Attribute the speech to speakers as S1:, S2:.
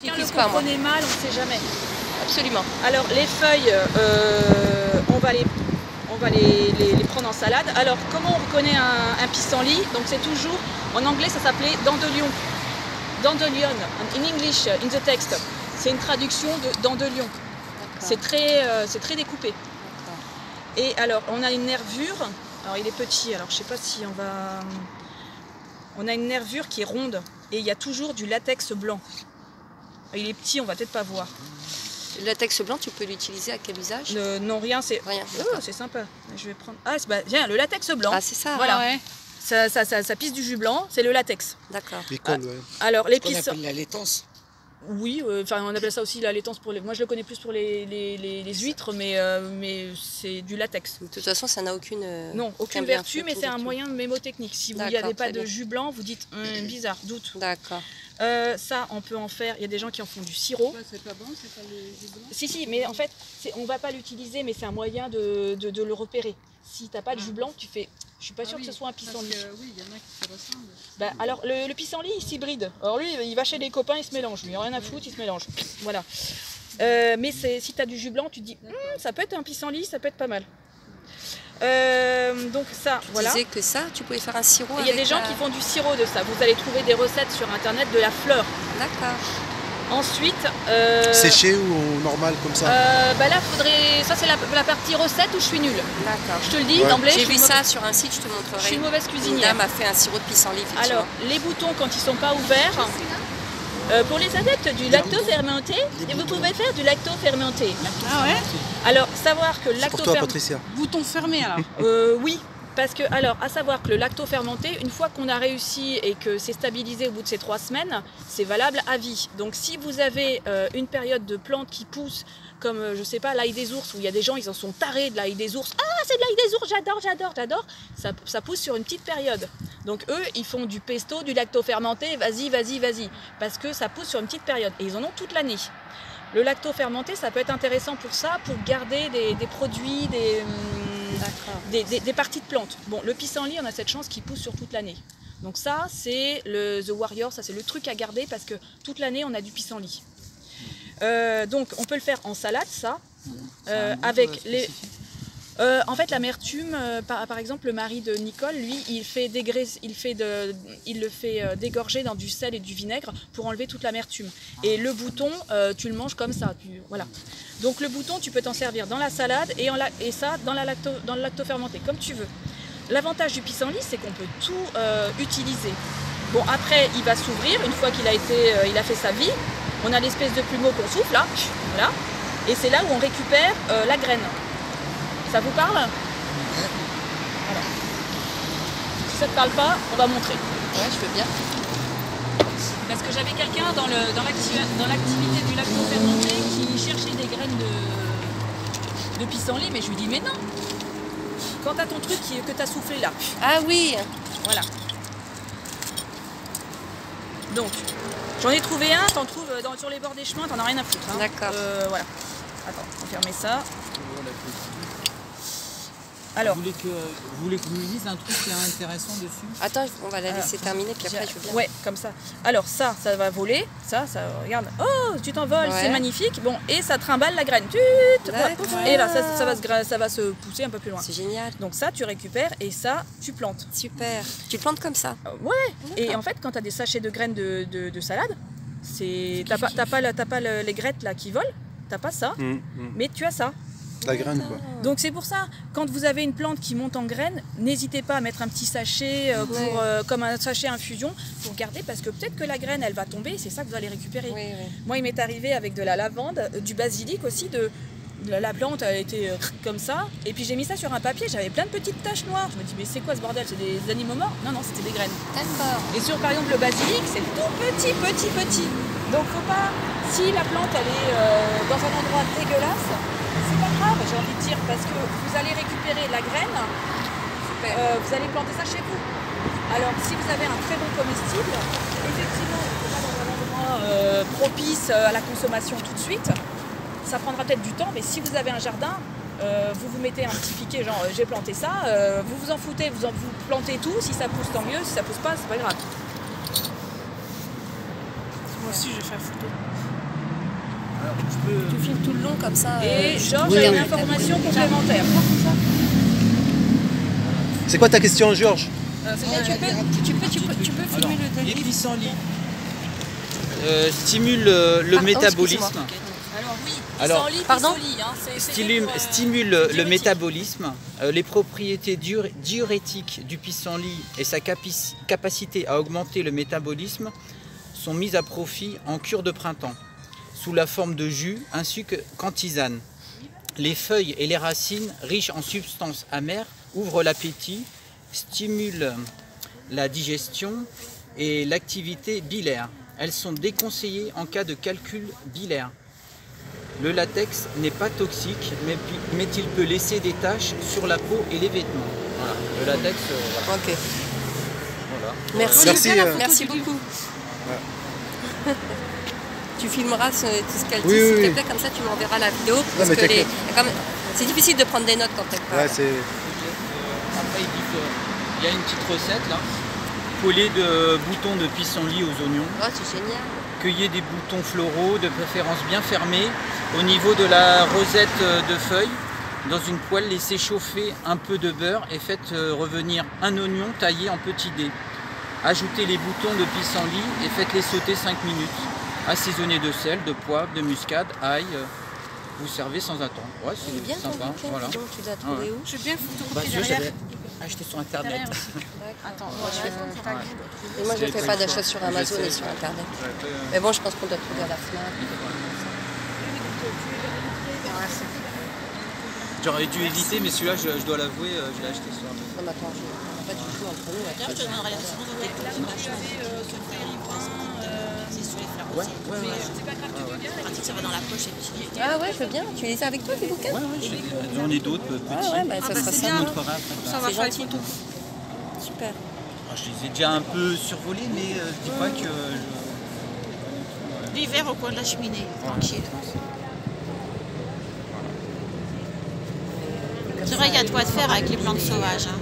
S1: Si vous le comprenez mal, on ne sait jamais.
S2: Absolument.
S1: Alors les feuilles, on va les prendre en salade. Alors comment on reconnaît un pissenlit? Donc c'est toujours, en anglais ça s'appelait dandelion. Dandelion, in English, in the text. C'est une traduction de dandelion. C'est très découpé. Et alors on a une nervure, alors il est petit, alors je ne sais pas si on va... On a une nervure qui est ronde et il y a toujours du latex blanc. Il est petit, on va peut-être pas voir.
S2: Le latex blanc, tu peux l'utiliser à quel usage?
S1: Non, rien, c'est...
S2: Rien.
S1: Oh, c'est sympa. Je vais prendre... Ah, tiens, le latex blanc.
S2: Ah, c'est ça.
S1: Voilà.
S2: Ouais.
S1: Ça pisse du jus blanc, c'est le latex.
S2: D'accord.
S1: Alors, les
S3: pissenlits... On appelle la laitance.
S1: Oui, enfin on appelle ça aussi la laitance pour les... Moi je le connais plus pour les huîtres, mais c'est du latex.
S2: De toute façon, ça n'a aucune...
S1: Non, aucune vertu, mais c'est un moyen mémotechnique. Si vous n'y avez pas de jus blanc, vous dites bizarre, doute.
S2: D'accord.
S1: Ça, on peut en faire, il y a des gens qui en font du sirop.
S4: Ouais, c'est pas bon, c'est pas le jus blanc.
S1: Si, mais en fait, on ne va pas l'utiliser, mais c'est un moyen de le repérer. Si tu n'as pas de jus blanc, tu fais... Je suis pas sûre que ce soit un pissenlit.
S4: Oui, il y en a qui se ressemblent.
S1: Bah, alors, le pissenlit, il s'hybride. Alors lui, il va chez les copains, il se mélange. Lui, rien à foutre, il se mélange. Voilà. Mais si tu as du jus blanc, tu te dis, ça peut être un pissenlit, ça peut être pas mal. Donc ça, voilà.
S2: Tu disais que ça, tu pouvais faire un sirop.
S1: Il y a des gens qui font du sirop de ça. Vous allez trouver des recettes sur internet de la fleur.
S2: D'accord.
S1: Ensuite...
S3: séché ou normal comme ça?
S1: Bah là, faudrait... Ça, c'est la partie recette où je suis nulle.
S2: D'accord.
S1: Je te le dis d'emblée.
S2: J'ai vu ça sur un site, je te montrerai.
S1: Je suis une mauvaise cuisinière.
S2: Une dame a fait un sirop de pissenlit.
S1: Alors, les boutons, quand ils sont pas ouverts, pour les adeptes du lacto-fermenté, vous pouvez faire du lacto-fermenté.
S4: Ah ouais?
S1: Alors, savoir que le
S3: pour toi, Patricia.
S4: Bouton fermé alors?
S1: Oui. Parce que, alors, à savoir que le lacto-fermenté, une fois qu'on a réussi et que c'est stabilisé au bout de ces 3 semaines, c'est valable à vie. Donc, si vous avez une période de plantes qui poussent, comme, je sais pas, l'ail des ours, où il y a des gens, ils en sont tarés de l'ail des ours. Ah, c'est de l'ail des ours, j'adore. Ça pousse sur une petite période. Donc, eux, ils font du pesto, du lacto-fermenté, vas-y. Parce que ça pousse sur une petite période. Et ils en ont toute l'année. Le lacto-fermenté, ça peut être intéressant pour ça, pour garder des produits, des parties de plantes. Bon, le pissenlit, on a cette chance qu'il pousse sur toute l'année. Donc ça, c'est le The Warrior, ça c'est le truc à garder parce que toute l'année, on a du pissenlit. Donc, on peut le faire en salade, ça, avec les... en fait, l'amertume, par exemple, le mari de Nicole, lui, il le fait dégorger dans du sel et du vinaigre pour enlever toute l'amertume. Et le bouton, tu le manges comme ça. Voilà. Donc le bouton, tu peux t'en servir dans la salade et ça dans le lacto-fermenté, comme tu veux. L'avantage du pissenlit, c'est qu'on peut tout utiliser. Bon, après, il va s'ouvrir une fois qu'il a fait sa vie. On a l'espèce de plumeau qu'on souffle, là. Voilà. Et c'est là où on récupère la graine. Ça vous parle? Voilà. Si ça ne te parle pas, on va montrer.
S2: Ouais, je veux bien.
S1: Parce que j'avais quelqu'un dans l'activité du lacto-fermenté qui cherchait des graines de pissenlit, mais je lui dis mais non. Quand tu as ton truc que tu as soufflé là.
S2: Ah oui.
S1: Voilà. Donc, j'en ai trouvé un, t'en trouves sur les bords des chemins, t'en as rien à foutre. Hein.
S2: D'accord.
S1: Voilà. Attends, on va fermer ça. Alors,
S4: vous voulez que je vous dise un truc qui est intéressant dessus?
S2: Attends, on va la laisser terminer, puis après je veux bien.
S1: Ouais, comme ça. Alors ça va voler. Ça, regarde. Oh, tu t'envoles, c'est magnifique. Bon, et ça trimballe la graine. Et là, ça va se pousser un peu plus loin.
S2: C'est génial.
S1: Donc ça, tu récupères et ça, tu plantes.
S2: Super. Tu plantes comme ça?
S1: Ouais. Et en fait, quand tu as des sachets de graines de salade, t'as pas les grettes là qui volent. T'as pas ça, mais tu as ça.
S3: La graine, quoi.
S1: Donc c'est pour ça, quand vous avez une plante qui monte en graines, n'hésitez pas à mettre un petit sachet comme un sachet infusion pour garder, parce que peut-être que la graine elle va tomber, c'est ça que vous allez récupérer.
S2: Oui.
S1: Moi il m'est arrivé avec de la lavande, du basilic aussi, la plante a été comme ça, et puis j'ai mis ça sur un papier, j'avais plein de petites taches noires. Je me dis mais c'est quoi ce bordel, c'est des animaux morts? Non, c'était des graines.
S2: D'accord.
S1: Et sur par exemple le basilic, c'est tout petit. Donc faut pas, si la plante elle est dans un endroit dégueulasse, c'est pas grave, j'ai envie de dire, parce que vous allez récupérer la graine, vous allez planter ça chez vous. Alors, si vous avez un très bon comestible, effectivement, il ne faut pas dans un endroit propice à la consommation tout de suite. Ça prendra peut-être du temps, mais si vous avez un jardin, vous mettez un petit piquet, genre j'ai planté ça, vous vous en foutez, vous plantez tout, si ça pousse tant mieux, si ça pousse pas, c'est pas grave.
S4: Moi aussi, j'ai fait un photo.
S2: Tu filmes tout le long comme ça.
S1: Et Georges
S3: oui,
S1: a une
S3: oui.
S1: information complémentaire.
S3: C'est quoi ta question, Georges?
S2: Tu peux filmer le
S4: Les
S2: début.
S4: pissenlits stimulent le métabolisme.
S1: Alors oui,
S4: Alors,
S1: pissenlit,
S2: pardon
S1: pissenlit, hein, c'est
S4: Stimule le
S1: diurétique.
S4: métabolisme. Les propriétés diurétiques du pissenlit et sa capacité à augmenter le métabolisme sont mises à profit en cure de printemps, sous la forme de jus ainsi qu'en tisane. Les feuilles et les racines, riches en substances amères, ouvrent l'appétit, stimulent la digestion et l'activité biliaire. Elles sont déconseillées en cas de calcul biliaire. Le latex n'est pas toxique, mais il peut laisser des taches sur la peau et les vêtements. Voilà. Le latex, voilà.
S2: Ok.
S4: Voilà.
S2: Merci.
S3: Merci,
S2: Merci beaucoup. Tu filmeras tout ce qu'elle dit,
S3: Oui,
S2: s'il
S3: oui,
S2: te
S3: oui.
S2: plaît, comme ça tu m'enverras la vidéo. Parce
S3: mais
S2: que
S3: t'inquiète.
S2: c'est difficile de prendre des notes quand elle parle.
S3: Ouais, c'est...
S4: Après, il y a une petite recette là. Coller de boutons de pissenlit aux oignons.
S2: Oh, c'est génial.
S4: Cueillez des boutons floraux, de préférence bien fermés, au niveau de la rosette de feuilles. Dans une poêle, laissez chauffer un peu de beurre et faites revenir un oignon taillé en petits dés. Ajoutez les boutons de pissenlit et faites-les sauter 5 minutes. Assaisonnez de sel, de poivre, de muscade, ail. Vous servez sans attendre. Ouais,
S2: Il est bien
S4: c'est
S2: ton
S4: sympa.
S2: bouquin,
S4: Voilà.
S2: dis donc, tu l'as trouvé où?
S4: Je vais bien photocopier
S2: derrière.
S4: acheté sur internet.
S1: Attends,
S2: Et moi je ne fais pas d'achat sur Amazon et sur internet. Mais bon, je pense qu'on doit trouver à la FNAC.
S4: J'aurais dû éviter, mais celui-là, je dois l'avouer, je l'ai acheté sur Amazon.
S2: Non, mais attends, on va pas du tout entre nous. Là,
S1: je te donnerai la source.
S4: Ouais.
S1: C'est pas grave, tu veux bien.
S5: Pratique, ça va dans la poche et puis.
S2: Ah ouais, je veux bien. Tu les as avec toi, tes bouquins?
S4: J'en ai d'autres petits.
S2: Ah ouais, bah, ça sera
S4: Je
S2: ça.
S4: vous montrerai après.
S5: Ça va
S2: C'est
S5: faire une
S2: gentil.
S5: photo.
S2: Super.
S4: Je les ai déjà un peu survolés, mais je dis pas que...
S5: L'hiver au coin de la cheminée, tranquille. C'est vrai qu'il y a de quoi de faire avec les plantes sauvages. Hein.